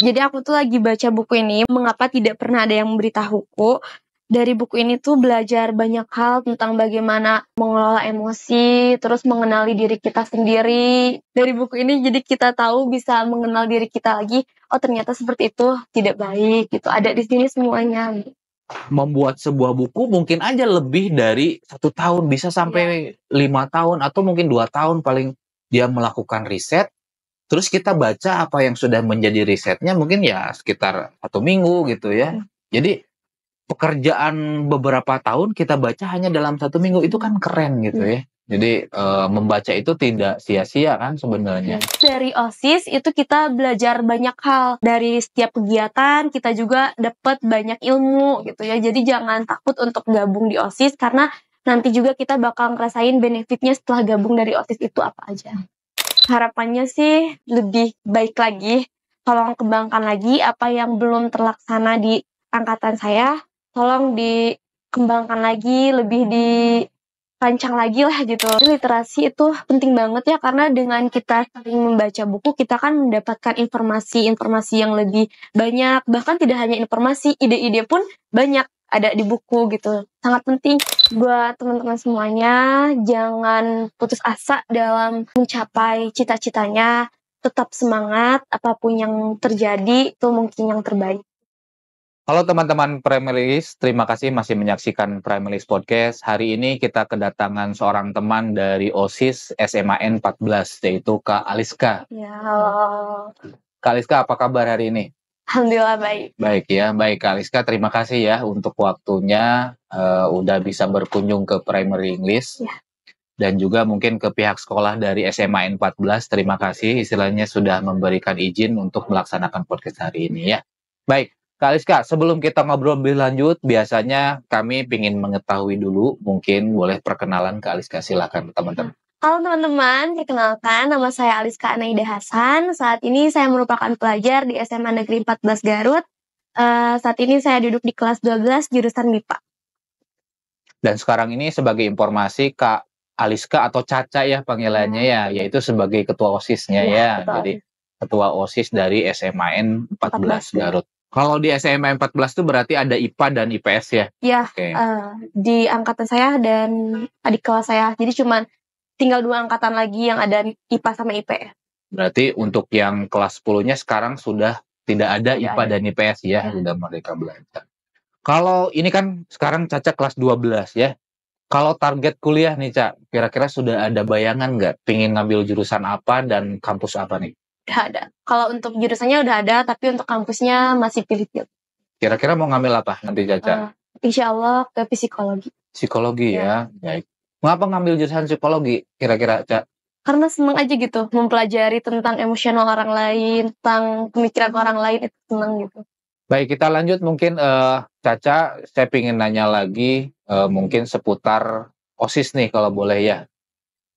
Jadi aku tuh lagi baca buku ini, Mengapa Tidak Pernah Ada Yang Memberitahuku. Dari buku ini tuh belajar banyak hal tentang bagaimana mengelola emosi, terus mengenali diri kita sendiri. Dari buku ini jadi kita tahu bisa mengenal diri kita lagi, oh ternyata seperti itu tidak baik gitu. Ada di sini semuanya. Membuat sebuah buku mungkin aja lebih dari 1 tahun, bisa sampai 5 tahun atau mungkin 2 tahun paling dia melakukan riset. Terus kita baca apa yang sudah menjadi risetnya mungkin ya sekitar 1 minggu gitu ya. Jadi pekerjaan beberapa tahun kita baca hanya dalam 1 minggu, itu kan keren gitu ya. Jadi membaca itu tidak sia-sia kan sebenarnya. Dari OSIS itu kita belajar banyak hal. Dari setiap kegiatan kita juga dapat banyak ilmu gitu ya. Jadi jangan takut untuk gabung di OSIS karena nanti juga kita bakal ngerasain benefitnya setelah gabung dari OSIS itu apa aja. Harapannya sih lebih baik lagi. Tolong kembangkan lagi apa yang belum terlaksana di angkatan saya. Tolong dikembangkan lagi, lebih dirancang lagi lah gitu. Literasi itu penting banget ya, karena dengan kita sering membaca buku, kita kan mendapatkan informasi-informasi yang lebih banyak. Bahkan tidak hanya informasi, ide-ide pun banyak ada di buku gitu. Sangat penting buat teman-teman semuanya. Jangan putus asa dalam mencapai cita-citanya. Tetap semangat, apapun yang terjadi itu mungkin yang terbaik. Halo teman-teman Primaries, terima kasih masih menyaksikan Primaries Podcast. Hari ini kita kedatangan seorang teman dari OSIS SMAN 14, yaitu Kak Aliska. Ya, halo. Kak Aliska, apa kabar hari ini? Alhamdulillah baik. Baik ya, baik Kak Aliska, terima kasih ya untuk waktunya, udah bisa berkunjung ke Primary English. Ya. Dan juga mungkin ke pihak sekolah dari SMAN 14, terima kasih istilahnya sudah memberikan izin untuk melaksanakan podcast hari ini ya. Baik, Kak Aliska, sebelum kita ngobrol lebih lanjut, biasanya kami ingin mengetahui dulu, mungkin boleh perkenalan Kak Aliska, silakan teman-teman. Halo teman-teman, perkenalkan nama saya Aliska Anaida Hasan. Saat ini saya merupakan pelajar di SMA Negeri 14 Garut. Saat ini saya duduk di kelas 12 jurusan MIPA. Dan sekarang ini sebagai informasi Kak Aliska atau Caca ya panggilannya ya, yaitu sebagai ketua OSIS-nya ya. betul. Jadi ketua OSIS dari SMAN 14 Garut. Kalau di SMAN 14 itu berarti ada IPA dan IPS ya? Ya, Oke. di angkatan saya dan adik kelas saya. Jadi cuma tinggal 2 angkatan lagi yang ada IPA sama IPS. Berarti untuk yang kelas 10-nya sekarang sudah tidak ada IPA dan IPS ya, sudah merdeka belajar. Kalau ini kan sekarang Caca kelas 12 ya. Kalau target kuliah nih Cak, kira-kira sudah ada bayangan nggak? Pengen ngambil jurusan apa dan kampus apa nih? Udah ada. Kalau untuk jurusannya udah ada, tapi untuk kampusnya masih pilih-pilih. Kira-kira mau ngambil apa nanti Caca? Insya Allah ke psikologi. Psikologi ya, baik. Mengapa ngambil jurusan psikologi kira-kira Cak? Karena senang aja gitu, mempelajari tentang emosional orang lain, tentang pemikiran orang lain, itu senang gitu. Baik, kita lanjut mungkin Caca, saya ingin nanya lagi mungkin seputar OSIS nih kalau boleh ya.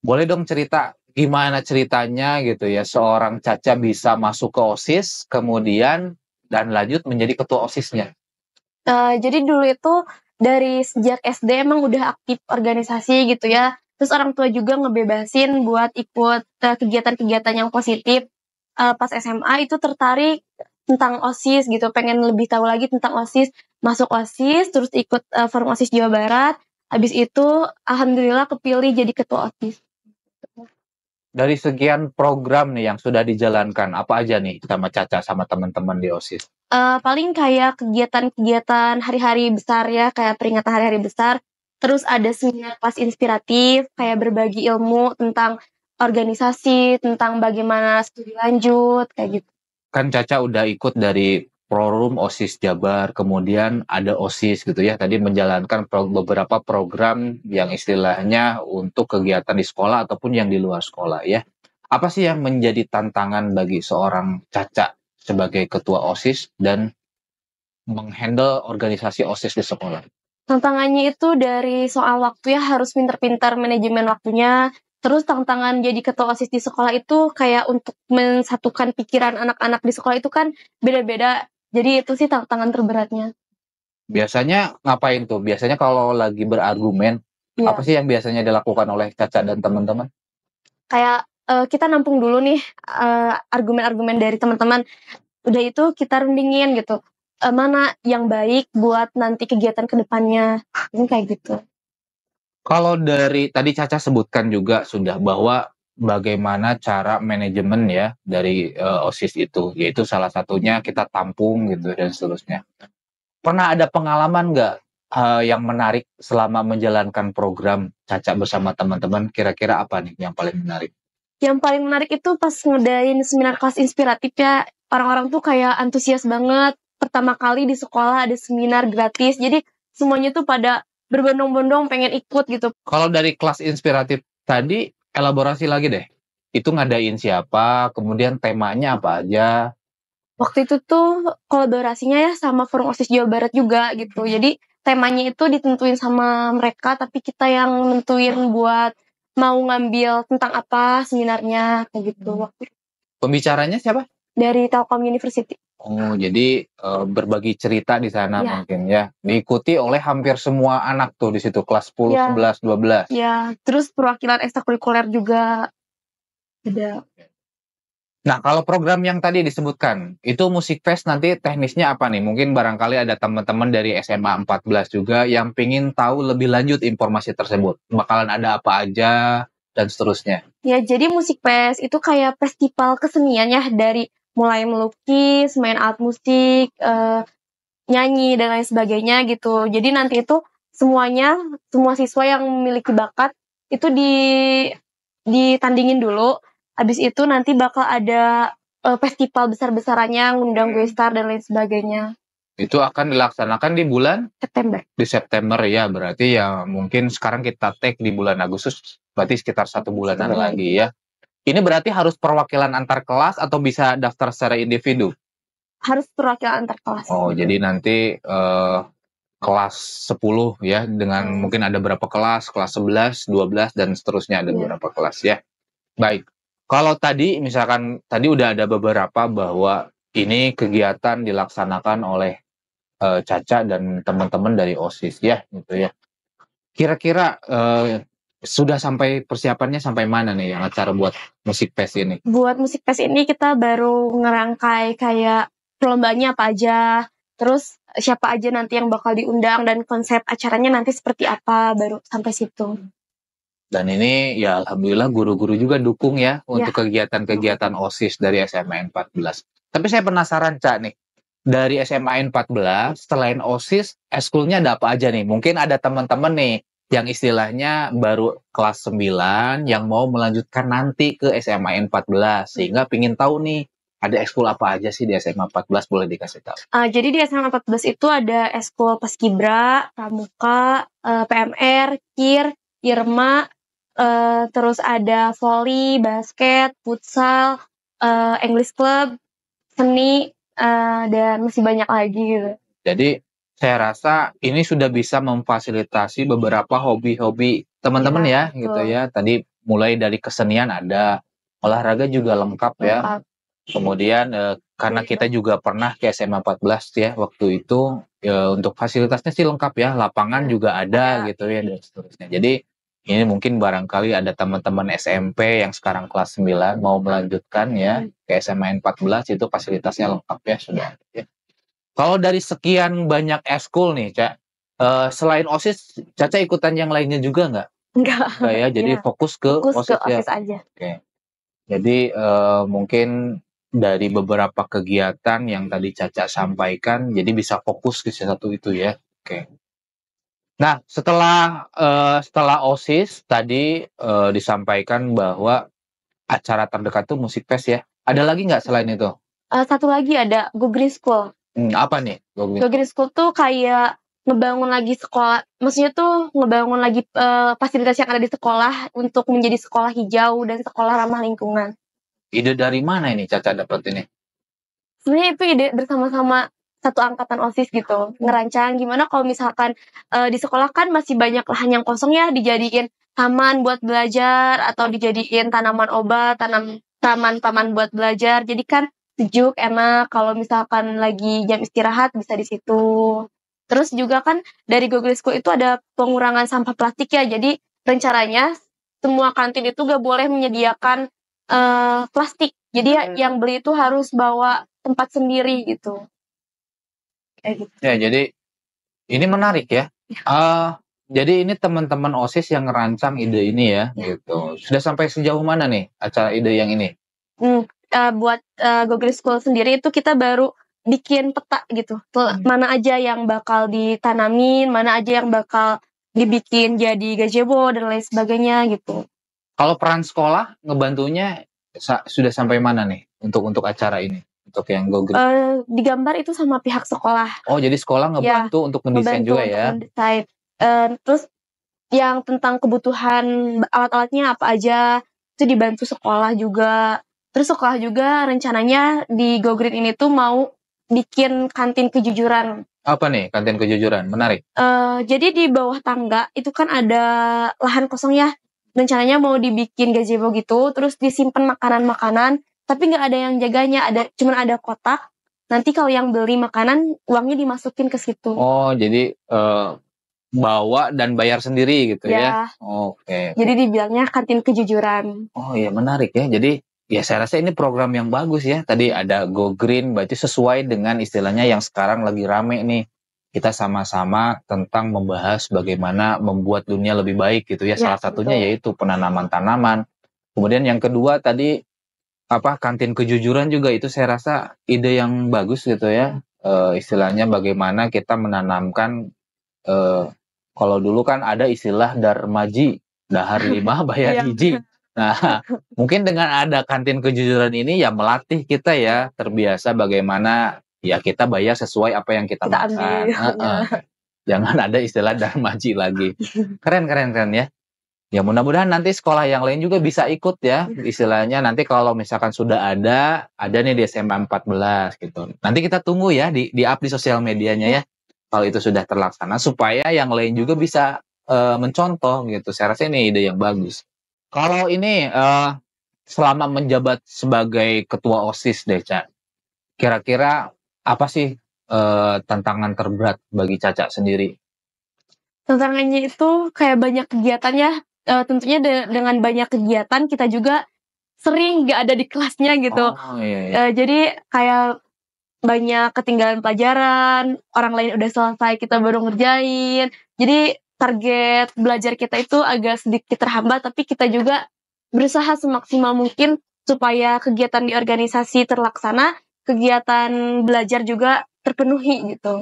Boleh dong cerita gimana ceritanya gitu ya seorang Caca bisa masuk ke OSIS kemudian dan lanjut menjadi ketua OSIS-nya. Jadi dulu itu dari sejak SD emang udah aktif organisasi gitu ya. Terus orang tua juga ngebebasin buat ikut kegiatan-kegiatan yang positif. Pas SMA itu tertarik tentang OSIS gitu, pengen lebih tahu lagi tentang OSIS, masuk OSIS, terus ikut forum OSIS Jawa Barat. Habis itu alhamdulillah kepilih jadi ketua OSIS. Dari sekian program nih yang sudah dijalankan, apa aja nih sama Caca sama teman-teman di OSIS? Paling kayak kegiatan-kegiatan hari-hari besar ya, kayak peringatan hari-hari besar. Terus ada seminar kelas inspiratif, kayak berbagi ilmu tentang organisasi, tentang bagaimana studi lanjut, kayak gitu. Kan Caca udah ikut dari forum OSIS Jabar, kemudian ada OSIS gitu ya, tadi menjalankan beberapa program yang istilahnya untuk kegiatan di sekolah ataupun yang di luar sekolah ya. Apa sih yang menjadi tantangan bagi seorang Caca sebagai ketua OSIS dan menghandle organisasi OSIS di sekolah? Tantangannya itu dari soal waktu ya, harus pintar-pintar manajemen waktunya. Terus tantangan jadi ketua OSIS di sekolah itu kayak untuk mensatukan pikiran anak-anak di sekolah itu kan beda-beda. Jadi itu sih tantangan terberatnya. Biasanya ngapain tuh? Biasanya kalau lagi berargumen, apa sih yang biasanya dilakukan oleh Caca dan teman-teman? Kayak kita nampung dulu nih argumen-argumen dari teman-teman. Udah itu kita rundingin gitu, mana yang baik buat nanti kegiatan kedepannya, mungkin kayak gitu. Kalau dari tadi Caca sebutkan juga sudah bahwa bagaimana cara manajemen ya dari OSIS itu, yaitu salah satunya kita tampung gitu dan seterusnya. Pernah ada pengalaman nggak yang menarik selama menjalankan program Caca bersama teman-teman? Kira-kira apa nih yang paling menarik? Yang paling menarik itu pas ngedain seminar kelas inspiratif ya, orang-orang tuh kayak antusias banget, pertama kali di sekolah ada seminar gratis, jadi semuanya tuh pada berbondong-bondong pengen ikut gitu. Kalau dari kelas inspiratif tadi, elaborasi lagi deh. Itu ngadain siapa, kemudian temanya apa aja. Waktu itu tuh kolaborasinya ya sama Forum OSIS Jawa Barat juga gitu, jadi temanya itu ditentuin sama mereka, tapi kita yang nentuin buat mau ngambil tentang apa seminarnya, kayak gitu waktu itu. Pembicaranya siapa? Dari Telkom University. Oh, jadi berbagi cerita di sana Ya. mungkin ya. Diikuti oleh hampir semua anak tuh di situ, kelas 10, Ya. 11, 12. Ya, terus perwakilan ekstrakurikuler juga ada. Nah, kalau program yang tadi disebutkan, itu Musik Fest nanti teknisnya apa nih? Mungkin barangkali ada teman-teman dari SMA 14 juga yang pingin tahu lebih lanjut informasi tersebut. Bakalan ada apa aja, dan seterusnya. Ya, jadi Musik Fest itu kayak festival kesenian ya, dari mulai melukis, main alat musik, nyanyi, dan lain sebagainya gitu. Jadi nanti itu semuanya, semua siswa yang memiliki bakat, itu ditandingin dulu. Habis itu nanti bakal ada festival besar-besarannya, ngundang Guestar dan lain sebagainya. Itu akan dilaksanakan di bulan September. Di September ya, berarti ya mungkin sekarang kita take di bulan Agustus, berarti sekitar 1 bulanan lagi ya. Ini berarti harus perwakilan antar kelas atau bisa daftar secara individu? Harus perwakilan antar kelas. Oh, jadi nanti kelas 10 ya, dengan mungkin ada berapa kelas, kelas 11, 12, dan seterusnya ada beberapa kelas ya. Baik, kalau tadi misalkan tadi udah ada beberapa bahwa ini kegiatan dilaksanakan oleh Caca dan teman-teman dari OSIS ya, gitu ya. Kira-kira sudah sampai persiapannya sampai mana nih yang acara buat Musik Fest ini? Buat Musik Fest ini kita baru ngerangkai kayak perlombanya apa aja, terus siapa aja nanti yang bakal diundang dan konsep acaranya nanti seperti apa, baru sampai situ. Dan ini ya alhamdulillah guru-guru juga dukung ya untuk kegiatan-kegiatan OSIS dari SMA 14. Tapi saya penasaran Cak nih, dari SMA 14 selain OSIS, eskulnya ada apa aja nih? Mungkin ada teman-teman nih yang istilahnya baru kelas 9 yang mau melanjutkan nanti ke SMA 14 sehingga pingin tahu nih ada ekskul apa aja sih di SMA 14, boleh dikasih tahu? Jadi di SMA 14 itu ada ekskul Paskibra, Pramuka, PMR, KIR, IRMA, terus ada volley, basket, futsal, English Club, seni, dan masih banyak lagi gitu. Jadi saya rasa ini sudah bisa memfasilitasi beberapa hobi-hobi teman-teman ya, gitu ya. Tadi mulai dari kesenian ada, olahraga juga lengkap ya. Kemudian karena kita juga pernah ke SMA 14 ya waktu itu, untuk fasilitasnya sih lengkap ya, lapangan juga ada gitu ya dan seterusnya. Jadi ini mungkin barangkali ada teman-teman SMP yang sekarang kelas 9 mau melanjutkan ya ke SMA 14, itu fasilitasnya lengkap ya sudah ya. Kalau dari sekian banyak eskul nih, Cak, selain OSIS, Caca ikutan yang lainnya juga nggak? Enggak. Nggak ya, jadi fokus ke OSIS ya? OSIS aja. Oke. Jadi mungkin dari beberapa kegiatan yang tadi Caca sampaikan, jadi bisa fokus ke satu itu ya. Oke. Nah, setelah OSIS tadi disampaikan bahwa acara terdekat tuh Musik Fest ya. Ada lagi nggak selain itu? Satu lagi ada Go Green School. Apa nih? Go Green School tuh kayak ngebangun lagi sekolah, maksudnya tuh ngebangun lagi fasilitas yang ada di sekolah untuk menjadi sekolah hijau dan sekolah ramah lingkungan. Ide dari mana ini Caca dapat ini? Sebenarnya itu ide bersama-sama satu angkatan OSIS gitu, ngerancang gimana kalau misalkan di sekolah kan masih banyak lahan yang kosong ya, dijadiin taman buat belajar atau dijadiin tanaman obat, taman-taman buat belajar. Jadi kan sejuk, enak kalau misalkan lagi jam istirahat bisa di situ. Terus juga kan dari Google School itu ada pengurangan sampah plastik ya. Jadi rencananya semua kantin itu gak boleh menyediakan plastik. Jadi yang beli itu harus bawa tempat sendiri gitu. Kayak gitu. Ya, jadi ini menarik ya. Jadi ini teman-teman OSIS yang ngerancang ide ini ya, gitu. Sudah sampai sejauh mana nih acara ide yang ini? Buat Google School sendiri itu kita baru bikin peta gitu. Mana aja yang bakal ditanamin, mana aja yang bakal dibikin jadi gazebo dan lain sebagainya gitu. Kalau peran sekolah ngebantunya sudah sampai mana nih untuk acara ini? Untuk yang Google. Digambar itu sama pihak sekolah. Oh, jadi sekolah ngebantu untuk mendesain juga ya? Mendesain. Terus yang tentang kebutuhan alat-alatnya apa aja itu dibantu sekolah juga. Terus sekolah juga rencananya di Go Green ini tuh mau bikin kantin kejujuran. Apa nih kantin kejujuran? Menarik. Jadi di bawah tangga itu kan ada lahan kosong ya. Rencananya mau dibikin gazebo gitu, terus disimpan makanan-makanan, tapi nggak ada yang jaganya, cuman ada kotak. Nanti kalau yang beli makanan, uangnya dimasukin ke situ. Oh, jadi bawa dan bayar sendiri gitu ya? Oke. Jadi dibilangnya kantin kejujuran. Oh iya, menarik ya. Jadi ya saya rasa ini program yang bagus ya. Tadi ada Go Green, berarti sesuai dengan istilahnya yang sekarang lagi rame nih. Kita sama-sama tentang membahas bagaimana membuat dunia lebih baik gitu ya. Salah satunya yaitu penanaman tanaman. Kemudian yang kedua tadi kantin kejujuran juga, itu saya rasa ide yang bagus gitu ya. Istilahnya bagaimana kita menanamkan, kalau dulu kan ada istilah darmaji, dahar 5 bayar hiji. Nah, mungkin dengan ada kantin kejujuran ini ya melatih kita ya terbiasa bagaimana ya kita bayar sesuai apa yang kita makan. Jangan ada istilah darmaji lagi. Keren ya. Ya mudah-mudahan nanti sekolah yang lain juga bisa ikut ya, istilahnya nanti kalau misalkan sudah ada nih di SMA 14 gitu. Nanti kita tunggu ya di up di sosial medianya ya, kalau itu sudah terlaksana supaya yang lain juga bisa mencontoh gitu. Saya rasa ini ide yang bagus. Kalau ini selama menjabat sebagai ketua OSIS deh, Ca, kira-kira apa sih tantangan terberat bagi Caca sendiri? Tantangannya itu kayak banyak kegiatan ya. Tentunya dengan banyak kegiatan kita juga sering gak ada di kelasnya gitu. Jadi kayak banyak ketinggalan pelajaran, orang lain udah selesai kita baru ngerjain. Jadi target belajar kita itu agak sedikit terhambat, tapi kita juga berusaha semaksimal mungkin supaya kegiatan di organisasi terlaksana, kegiatan belajar juga terpenuhi gitu.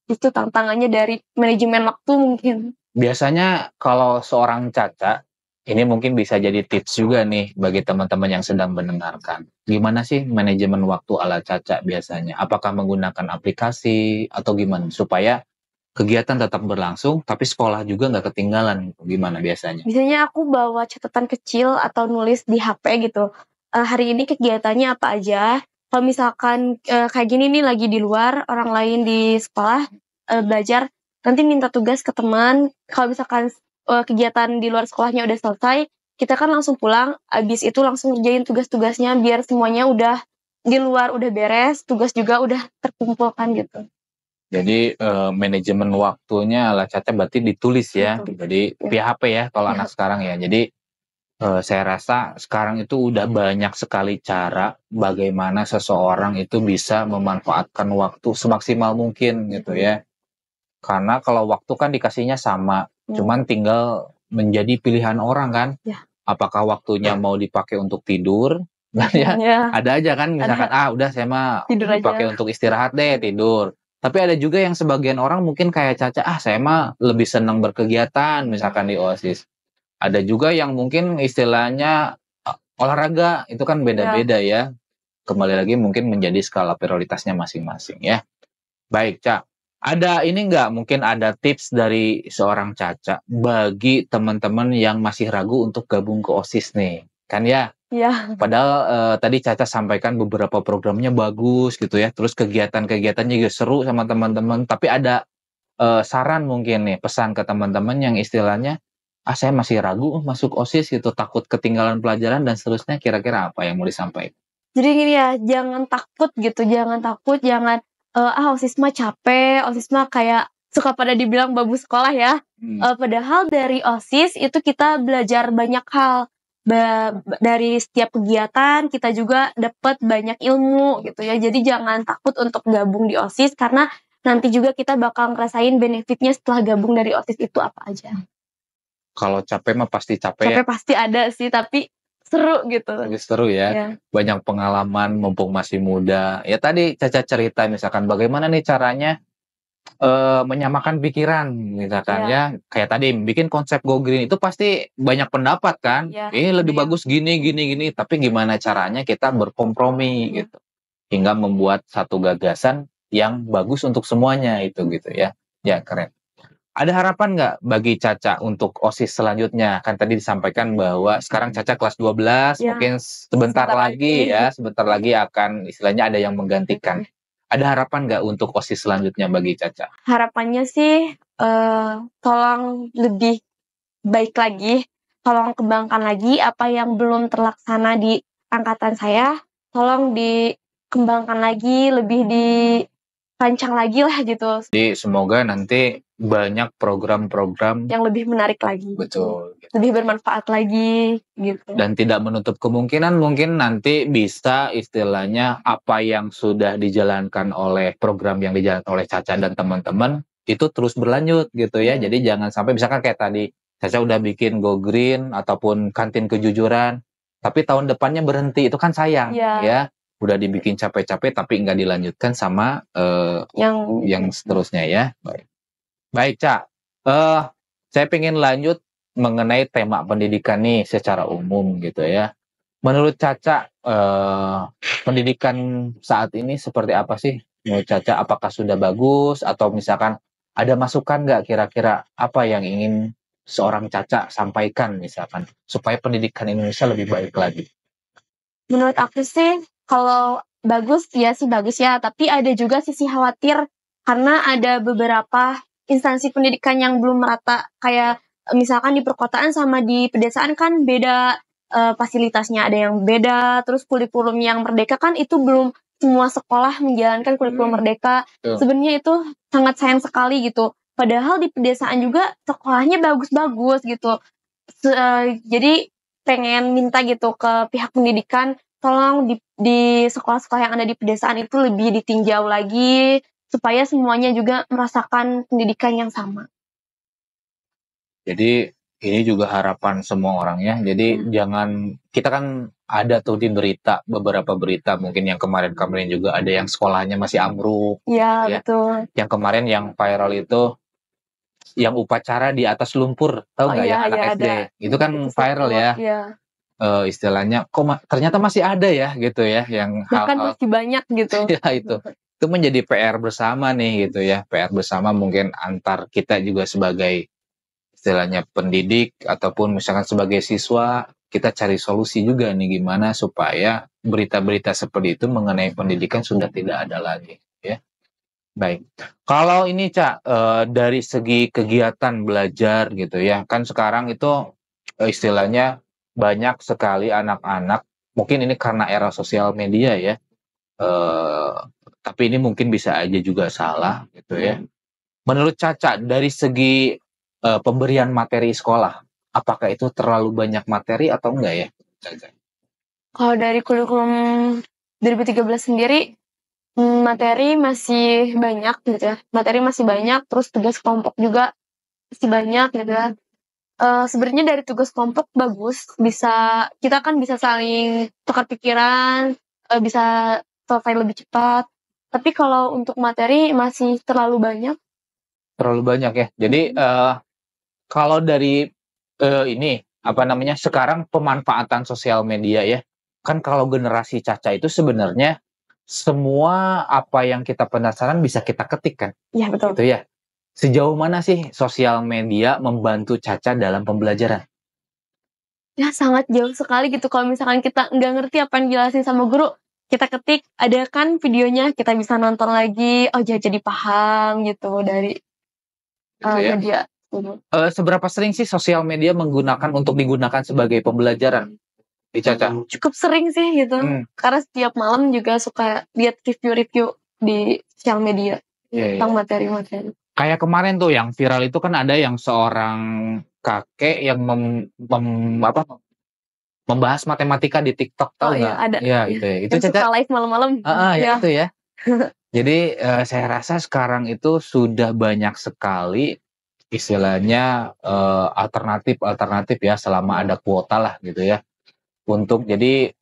Itu tantangannya dari manajemen waktu mungkin. Biasanya kalau seorang Caca, ini mungkin bisa jadi tips juga nih bagi teman-teman yang sedang mendengarkan. Gimana sih manajemen waktu ala Caca biasanya? Apakah menggunakan aplikasi atau gimana? Supaya kegiatan tetap berlangsung, tapi sekolah juga nggak ketinggalan. Gimana biasanya? Biasanya aku bawa catatan kecil atau nulis di HP gitu. Hari ini kegiatannya apa aja. Kalau misalkan kayak gini nih lagi di luar, orang lain di sekolah belajar, nanti minta tugas ke teman. Kalau misalkan kegiatan di luar sekolahnya udah selesai, kita kan langsung pulang, abis itu langsung ngerjain tugas-tugasnya biar semuanya udah di luar udah beres, tugas juga udah terkumpulkan gitu. Jadi manajemen waktunya ala Caca berarti ditulis ya. Jadi via HP ya kalau anak sekarang ya. Jadi saya rasa sekarang itu udah banyak sekali cara bagaimana seseorang itu bisa memanfaatkan waktu semaksimal mungkin gitu ya. Karena kalau waktu kan dikasihnya sama, cuman tinggal menjadi pilihan orang kan. Apakah waktunya mau dipakai untuk tidur? Ada aja kan misalkan udah saya mah dipakai untuk istirahat deh, tidur. Tapi ada juga yang sebagian orang mungkin kayak Caca, saya mah lebih senang berkegiatan misalkan di OSIS. Ada juga yang mungkin istilahnya olahraga, itu kan beda-beda ya. Kembali lagi mungkin menjadi skala prioritasnya masing-masing ya. Baik, Ca. Ada ini nggak, mungkin ada tips dari seorang Caca bagi teman-teman yang masih ragu untuk gabung ke OSIS nih? Kan ya? Padahal tadi Caca sampaikan beberapa programnya bagus gitu ya. Terus kegiatan-kegiatannya juga seru sama teman-teman. Tapi ada saran mungkin nih, pesan ke teman-teman yang istilahnya, saya masih ragu masuk OSIS gitu, takut ketinggalan pelajaran dan seterusnya, kira-kira apa yang mau disampaikan? Jadi gini ya, jangan takut gitu, jangan OSIS mah capek, OSIS mah kayak suka pada dibilang babu sekolah ya. Padahal dari OSIS itu kita belajar banyak hal. dari setiap kegiatan kita juga dapat banyak ilmu gitu ya. Jadi jangan takut untuk gabung di OSIS karena nanti juga kita bakal ngerasain benefitnya setelah gabung dari OSIS itu apa aja. Kalau capek mah pasti capek ya. Capek pasti ada sih, tapi seru gitu. Tapi seru ya. Ya. Banyak pengalaman mumpung masih muda. Ya tadi Caca cerita misalkan bagaimana nih caranya menyamakan pikiran misalkan ya. Kayak tadi bikin konsep Go Green itu pasti banyak pendapat kan. Ya. Ini lebih bagus gini, tapi gimana caranya kita berkompromi gitu. Hingga membuat satu gagasan yang bagus untuk semuanya itu gitu ya. Ya keren. Ada harapan nggak bagi Caca untuk OSIS selanjutnya? Kan tadi disampaikan bahwa sekarang Caca kelas 12, Ya, mungkin sebentar lagi ya, sebentar lagi akan istilahnya ada yang menggantikan. Ada harapan nggak untuk OSIS selanjutnya bagi Caca? Harapannya sih tolong lebih baik lagi, tolong kembangkan lagi apa yang belum terlaksana di angkatan saya, tolong dikembangkan lagi, lebih dirancang lagi lah gitu. Jadi semoga nanti banyak program-program yang lebih menarik lagi. Betul. Lebih bermanfaat lagi gitu. Dan tidak menutup kemungkinan mungkin nanti bisa istilahnya apa yang sudah dijalankan oleh program yang dijalankan oleh Caca dan teman-teman itu terus berlanjut gitu ya. Jadi jangan sampai misalkan kayak tadi Caca udah bikin Go Green ataupun kantin kejujuran, tapi tahun depannya berhenti, itu kan sayang ya. Udah dibikin capek-capek tapi nggak dilanjutkan sama yang seterusnya ya. Baik Cak, saya pengen lanjut mengenai tema pendidikan nih secara umum gitu ya. Menurut Caca, pendidikan saat ini seperti apa sih? Menurut Caca, apakah sudah bagus atau misalkan ada masukan nggak kira-kira apa yang ingin seorang Caca sampaikan misalkan supaya pendidikan Indonesia lebih baik lagi? Menurut aku sih kalau bagus ya sih bagus ya, tapi ada juga sisi khawatir karena ada beberapa instansi pendidikan yang belum merata, kayak misalkan di perkotaan sama di pedesaan kan beda fasilitasnya, ada yang beda, terus kurikulum yang merdeka kan itu belum semua sekolah menjalankan kurikulum merdeka. Sebenarnya itu sangat sayang sekali gitu. Padahal di pedesaan juga sekolahnya bagus-bagus gitu. Jadi pengen minta gitu ke pihak pendidikan, tolong di sekolah-sekolah yang ada di pedesaan itu lebih ditinjau lagi supaya semuanya juga merasakan pendidikan yang sama. Jadi ini juga harapan semua orang ya. Jadi jangan, kita kan ada tuh di berita, beberapa berita mungkin yang kemarin-kemarin juga ada yang sekolahnya masih ambruk. Ya, betul. Yang kemarin yang viral itu yang upacara di atas lumpur, tahu nggak ya anak SD? Itu kan viral ya. Istilahnya kok ternyata masih ada ya gitu ya yang bahkan hal-hal masih banyak gitu. ya itu menjadi PR bersama nih gitu ya, PR bersama mungkin antar kita juga sebagai istilahnya pendidik ataupun misalkan sebagai siswa, kita cari solusi juga nih gimana supaya berita-berita seperti itu mengenai pendidikan sudah tidak ada lagi ya. Baik, kalau ini Cak, dari segi kegiatan belajar gitu ya, kan sekarang itu istilahnya banyak sekali anak-anak, mungkin ini karena era sosial media ya, tapi ini mungkin bisa aja juga salah gitu ya. Menurut Caca, dari segi pemberian materi sekolah, apakah itu terlalu banyak materi atau enggak ya, Caca? Kalau dari kurikulum 2013 sendiri, materi masih banyak gitu ya. Materi masih banyak, terus tugas kelompok juga masih banyak gitu ya. Sebenarnya dari tugas kelompok bagus, kita kan bisa saling tukar pikiran, bisa selesai lebih cepat. Tapi kalau untuk materi masih terlalu banyak. Terlalu banyak ya. Jadi kalau dari ini apa namanya sekarang pemanfaatan sosial media ya, kan kalau generasi Caca itu sebenarnya semua apa yang kita penasaran bisa kita ketik kan? Iya betul. Gitu ya. Sejauh mana sih sosial media membantu Caca dalam pembelajaran? Ya sangat jauh sekali gitu. Kalau misalkan kita nggak ngerti apa yang dijelasin sama guru, kita ketik, ada kan videonya, kita bisa nonton lagi, oh jadi paham gitu dari media. Seberapa sering sih sosial media untuk digunakan sebagai pembelajaran di Caca? Cukup sering sih gitu, karena setiap malam juga suka lihat review-review di sosial media tentang materi-materi. Kayak kemarin tuh yang viral itu kan ada yang seorang kakek yang membahas matematika di TikTok, Oh tahu iya, nggak? ada. Iya Iya. itu ya. Itu Yang suka Caca, live malam-malam. ya Iya. itu ya. Jadi saya rasa sekarang itu sudah banyak sekali istilahnya alternatif ya selama ada kuota lah gitu ya. Untuk jadi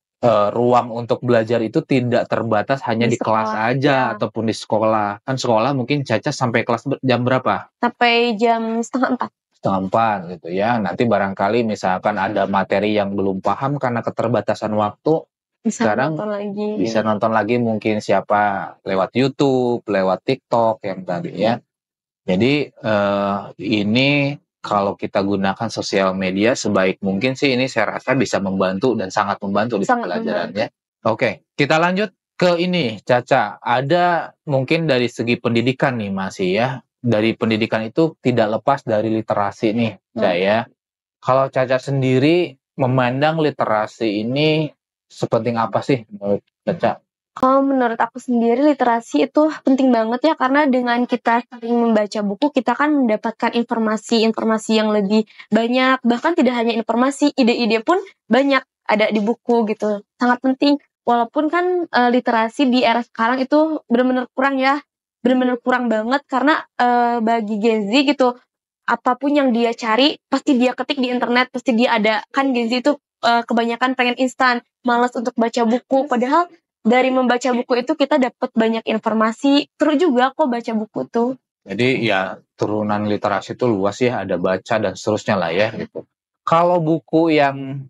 ruang untuk belajar itu tidak terbatas hanya Di di kelas sekolah, aja ya. ataupun di sekolah. Kan sekolah mungkin Caca sampai kelas jam berapa? Sampai jam 3:30. Setengah 4 gitu ya. Nanti barangkali misalkan ada materi yang belum paham karena keterbatasan waktu, Bisa sekarang nonton lagi. bisa nonton lagi mungkin siapa lewat YouTube, lewat TikTok yang tadi ya. Jadi ini kalau kita gunakan sosial media sebaik mungkin sih ini saya rasa bisa membantu dan sangat membantu di Sangat pembelajaran membantu. ya. Oke, kita lanjut ke ini Caca. Ada mungkin dari segi pendidikan nih masih ya. Dari pendidikan itu tidak lepas dari literasi nih, Caca ya. Kalau Caca sendiri memandang literasi ini sepenting apa sih menurut Caca? Menurut aku sendiri literasi itu penting banget ya, karena dengan kita sering membaca buku, kita kan mendapatkan informasi-informasi yang lebih banyak, bahkan tidak hanya informasi, ide-ide pun banyak ada di buku gitu. Sangat penting, walaupun kan literasi di era sekarang itu benar-benar kurang ya, benar-benar kurang banget karena bagi Gen Z gitu, apapun yang dia cari pasti dia ketik di internet, pasti dia ada. Kan Gen Z itu kebanyakan pengen instan, malas untuk baca buku, padahal dari membaca buku itu kita dapat banyak informasi, seru juga kok baca buku tuh. Jadi ya turunan literasi itu luas ya, ada baca dan seterusnya lah ya gitu. Kalau buku yang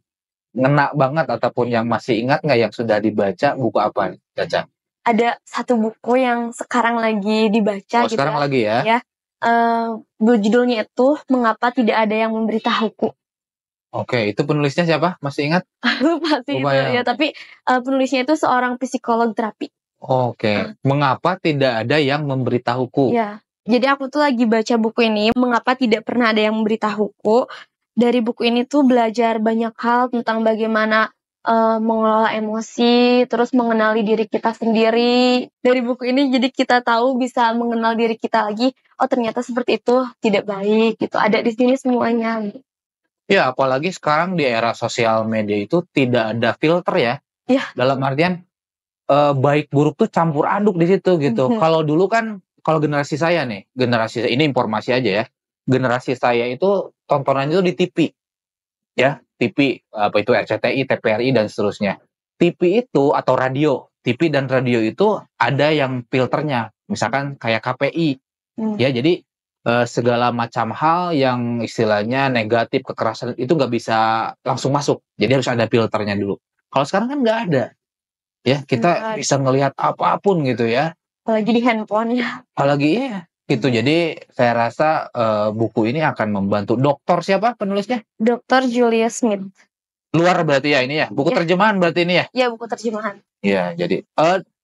ngena banget ataupun yang masih ingat nggak yang sudah dibaca, buku apa nih, Caca? Ada satu buku yang sekarang lagi dibaca Oh gitu sekarang ya. lagi ya? Ya, judulnya itu Mengapa Tidak Ada Yang Memberitahuku. Oke, itu penulisnya siapa? Masih ingat? Lupa sih Lupa itu ya. ya, tapi penulisnya itu seorang psikolog terapi. Oke, mengapa tidak ada yang memberitahuku? Ya, jadi aku tuh lagi baca buku ini, Mengapa Tidak Pernah Ada Yang Memberitahuku. Dari buku ini tuh belajar banyak hal tentang bagaimana mengelola emosi, terus mengenali diri kita sendiri. Dari buku ini jadi kita tahu bisa mengenal diri kita lagi. Oh ternyata seperti itu tidak baik gitu. Ada di sini semuanya. Ya, apalagi sekarang di era sosial media itu tidak ada filter ya. Iya. Dalam artian baik buruk tuh campur aduk di situ gitu. Kalau dulu kan, kalau generasi saya nih, ini informasi aja ya. Generasi saya itu tontonannya itu di TV. Ya, TV apa itu RCTI, TVRI dan seterusnya. TV itu atau radio, TV dan radio itu ada yang filternya. Misalkan kayak KPI. Ya, jadi segala macam hal yang istilahnya negatif, kekerasan itu nggak bisa langsung masuk. Jadi harus ada filternya dulu. Kalau sekarang kan nggak ada. Ya, kita bisa ngelihat apapun gitu ya. Apalagi di handphone ya. Apalagi ya, gitu. Jadi saya rasa buku ini akan membantu. Dokter siapa penulisnya? Dr. Julia Smith. Luar berarti ya ini ya. Buku terjemahan berarti ini ya? Ya, buku terjemahan. Iya, jadi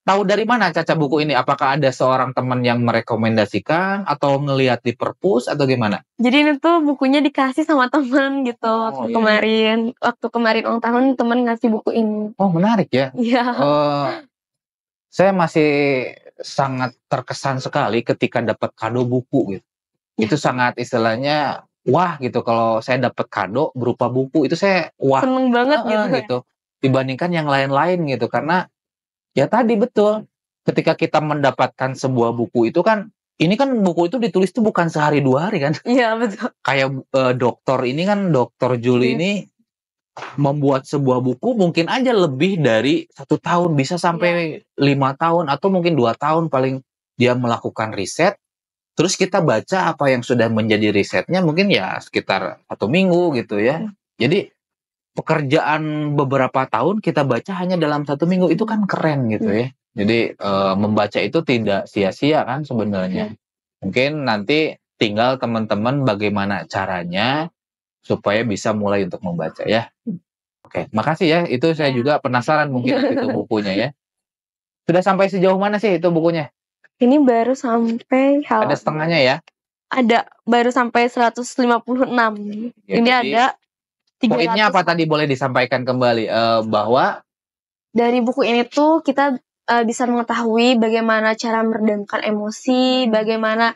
tahu dari mana Caca buku ini? Apakah ada seorang teman yang merekomendasikan atau ngelihat di perpus atau gimana? Jadi ini tuh bukunya dikasih sama teman gitu waktu iya. kemarin. Waktu kemarin ulang tahun teman ngasih buku ini. Oh, menarik ya. Iya. Saya masih sangat terkesan sekali ketika dapat kado buku gitu. Itu sangat istilahnya wah gitu, kalau saya dapat kado berupa buku itu saya wah Seneng banget gitu. Dibandingkan yang lain-lain gitu, karena ya tadi betul, ketika kita mendapatkan sebuah buku itu kan, ini kan buku itu ditulis tuh bukan sehari 2 hari kan. Iya betul. Kayak dokter ini kan, Dr. Julie ini membuat sebuah buku mungkin aja lebih dari 1 tahun, bisa sampai 5 tahun atau mungkin 2 tahun paling dia melakukan riset. Terus kita baca apa yang sudah menjadi risetnya mungkin ya sekitar 1 minggu gitu ya. Jadi pekerjaan beberapa tahun kita baca hanya dalam 1 minggu, itu kan keren gitu ya. Jadi membaca itu tidak sia-sia kan sebenarnya. Mungkin nanti tinggal teman-teman bagaimana caranya supaya bisa mulai untuk membaca ya. Oke, makasih ya. Itu saya juga penasaran mungkin itu bukunya ya. Sudah sampai sejauh mana sih itu bukunya? Ini baru sampai Ada setengahnya ya? Ada, baru sampai 156. Ya, ini jadi, ada 300. Poinnya apa tadi boleh disampaikan kembali? Bahwa dari buku ini tuh kita bisa mengetahui bagaimana cara meredamkan emosi, bagaimana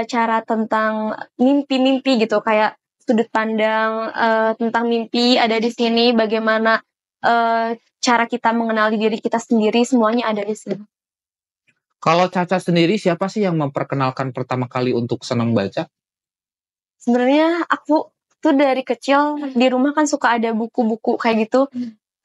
cara tentang mimpi-mimpi gitu, kayak sudut pandang tentang mimpi ada di sini, bagaimana cara kita mengenali diri kita sendiri, semuanya ada di sini. Kalau Caca sendiri siapa sih yang memperkenalkan pertama kali untuk senang baca? Sebenarnya aku tuh dari kecil di rumah kan suka ada buku-buku kayak gitu.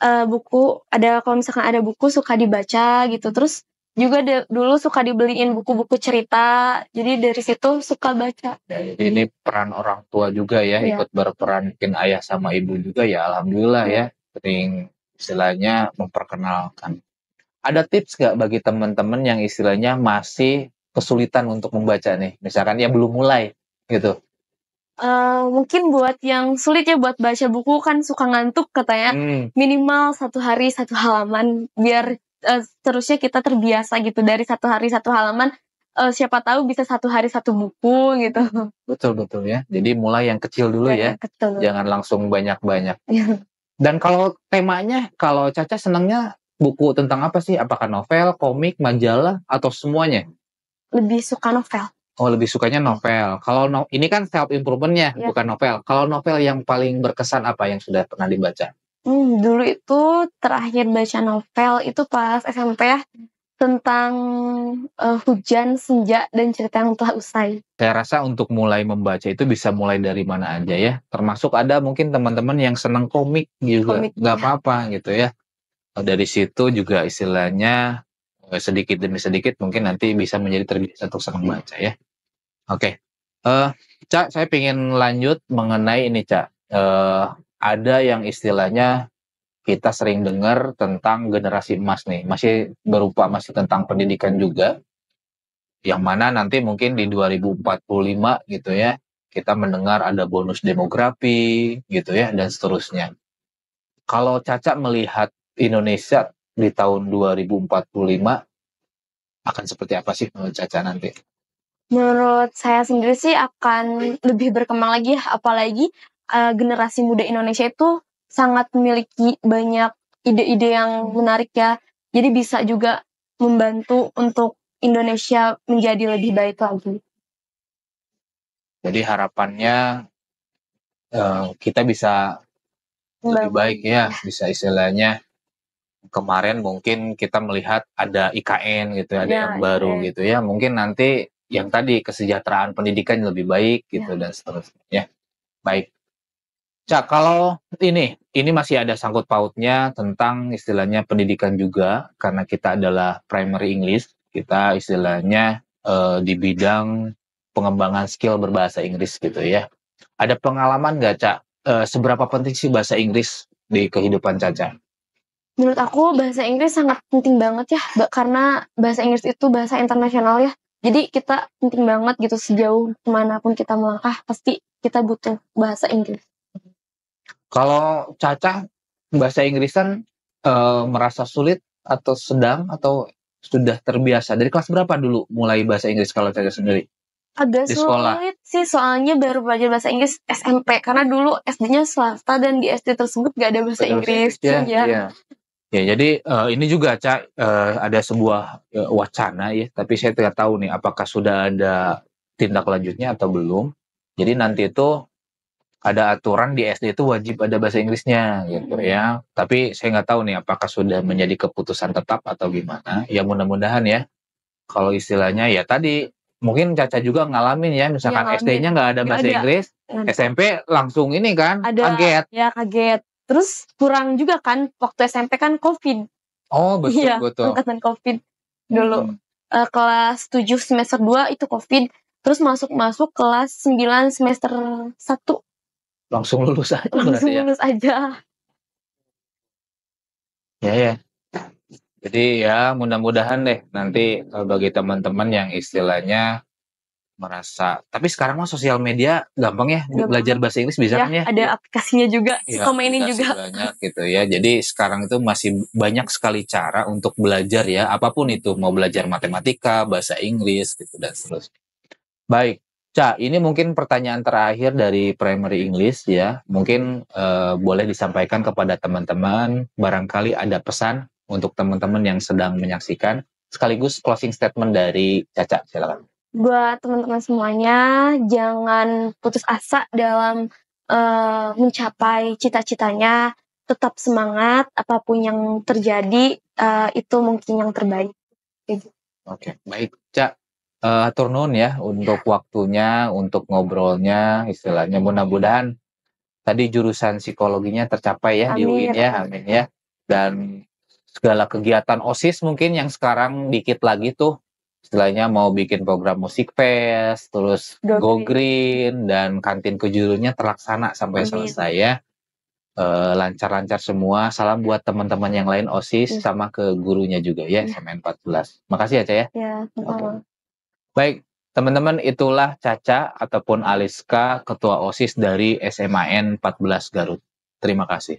Buku ada, kalau misalkan ada buku suka dibaca gitu. Terus juga dulu suka dibeliin buku-buku cerita. Jadi dari situ suka baca. Ini peran orang tua juga ya, Iya. ikut berperan, mungkin ayah sama ibu juga ya, alhamdulillah ya, sering istilahnya memperkenalkan. Ada tips nggak bagi teman-teman yang istilahnya masih kesulitan untuk membaca nih, misalkan ya belum mulai gitu? Mungkin buat yang sulit ya buat baca buku kan suka ngantuk katanya, minimal 1 hari 1 halaman biar seterusnya kita terbiasa gitu dari 1 hari 1 halaman, siapa tahu bisa 1 hari 1 buku gitu. Betul ya, jadi mulai yang kecil dulu Dari ya, yang kecil dulu. jangan langsung banyak-banyak. Dan kalau temanya, kalau Caca senangnya buku tentang apa sih? Apakah novel, komik, majalah, atau semuanya? Lebih suka novel. Oh, lebih sukanya novel. Kalau ini kan self improvement-nya, Iya. bukan novel. Kalau novel yang paling berkesan apa yang sudah pernah dibaca? Dulu itu terakhir baca novel itu pas SMP ya, tentang hujan, senja, dan cerita yang telah usai. Saya rasa untuk mulai membaca itu bisa mulai dari mana aja ya. Termasuk ada mungkin teman-teman yang senang komik juga, Komik, nggak ya. apa-apa gitu ya. Dari situ juga istilahnya sedikit demi sedikit mungkin nanti bisa menjadi terbiasa untuk senang baca ya. Oke. Cak, saya pengen lanjut mengenai ini, Cak. Ada yang istilahnya kita sering dengar tentang generasi emas nih, masih tentang pendidikan juga, yang mana nanti mungkin di 2045 gitu ya, kita mendengar ada bonus demografi gitu ya, dan seterusnya. Kalau Caca melihat Indonesia di tahun 2045 akan seperti apa sih menurut Caca nanti? Menurut saya sendiri sih akan lebih berkembang lagi ya, apalagi generasi muda Indonesia itu sangat memiliki banyak ide-ide yang menarik ya. Jadi bisa juga membantu untuk Indonesia menjadi lebih baik lagi. Jadi harapannya kita bisa lebih baik ya, bisa istilahnya kemarin mungkin kita melihat ada IKN gitu, ada Ya, yang baru IKN. gitu ya. Mungkin nanti yang tadi kesejahteraan pendidikan lebih baik gitu dan seterusnya ya. Baik. Cak, kalau ini masih ada sangkut pautnya tentang istilahnya pendidikan juga, karena kita adalah primary English, kita istilahnya di bidang pengembangan skill berbahasa Inggris gitu ya. Ada pengalaman nggak, Cak, seberapa penting sih bahasa Inggris di kehidupan Caca? Menurut aku bahasa Inggris sangat penting banget ya, karena bahasa Inggris itu bahasa internasional ya. Jadi kita penting banget gitu sejauh kemanapun kita melangkah, pasti kita butuh bahasa Inggris. Kalau Caca bahasa Inggrisan merasa sulit atau sedang atau sudah terbiasa? Dari kelas berapa dulu mulai bahasa Inggris kalau Caca sendiri? Agak Di sekolah? sulit sih soalnya baru belajar bahasa Inggris SMP karena dulu SD-nya swasta dan di SD tersebut gak ada bahasa Inggris. Ya, jadi ini juga Cak, ada sebuah wacana ya, tapi saya tidak tahu nih apakah sudah ada tindak lanjutnya atau belum. Jadi nanti itu ada aturan di SD itu wajib ada bahasa Inggrisnya gitu ya. Tapi saya nggak tahu nih apakah sudah menjadi keputusan tetap atau gimana. Ya mudah-mudahan ya. Kalau istilahnya ya tadi mungkin Caca juga ngalamin ya, misalkan SD-nya nggak ada bahasa Inggris, SMP langsung ini kan kaget. Ya kaget. Terus kurang juga kan waktu SMP kan COVID. Oh betul Iya, betul. angkatan COVID dulu. Kelas 7 semester 2 itu COVID. Terus masuk kelas 9 semester 1. Langsung lulus aja Langsung berarti ya. lulus aja. Ya. Jadi ya mudah-mudahan deh nanti bagi teman-teman yang istilahnya merasa, tapi sekarang mah sosial media gampang ya belajar bahasa Inggris bisa kan ya? Ada aplikasinya juga, Ya, suka mainin aplikasi juga. banyak gitu ya. Jadi sekarang itu masih banyak sekali cara untuk belajar ya, apapun itu, mau belajar matematika, bahasa Inggris gitu dan seterusnya. Baik, Ca, ini mungkin pertanyaan terakhir dari Primary English ya. Mungkin boleh disampaikan kepada teman-teman, barangkali ada pesan untuk teman-teman yang sedang menyaksikan, sekaligus closing statement dari Caca, silakan. Buat teman-teman semuanya, jangan putus asa dalam mencapai cita-citanya, tetap semangat, apapun yang terjadi, itu mungkin yang terbaik. Kayak gitu. Oke, baik, Ca. Hatur nuhun ya untuk waktunya, untuk ngobrolnya, istilahnya mudah-mudahan tadi jurusan psikologinya tercapai ya di UIN Amin. ya, amin ya. Dan segala kegiatan OSIS mungkin yang sekarang dikit lagi tuh, istilahnya mau bikin program musik fest, terus Go Green, dan kantin kejurunya terlaksana sampai Amin. selesai ya. Lancar-lancar semua. Salam buat teman-teman yang lain OSIS sama ke gurunya juga ya, SMN 14. Makasih ya, Ca ya. Ya, sama. Baik, teman-teman, itulah Caca ataupun Aliska, Ketua OSIS dari SMAN 14 Garut. Terima kasih.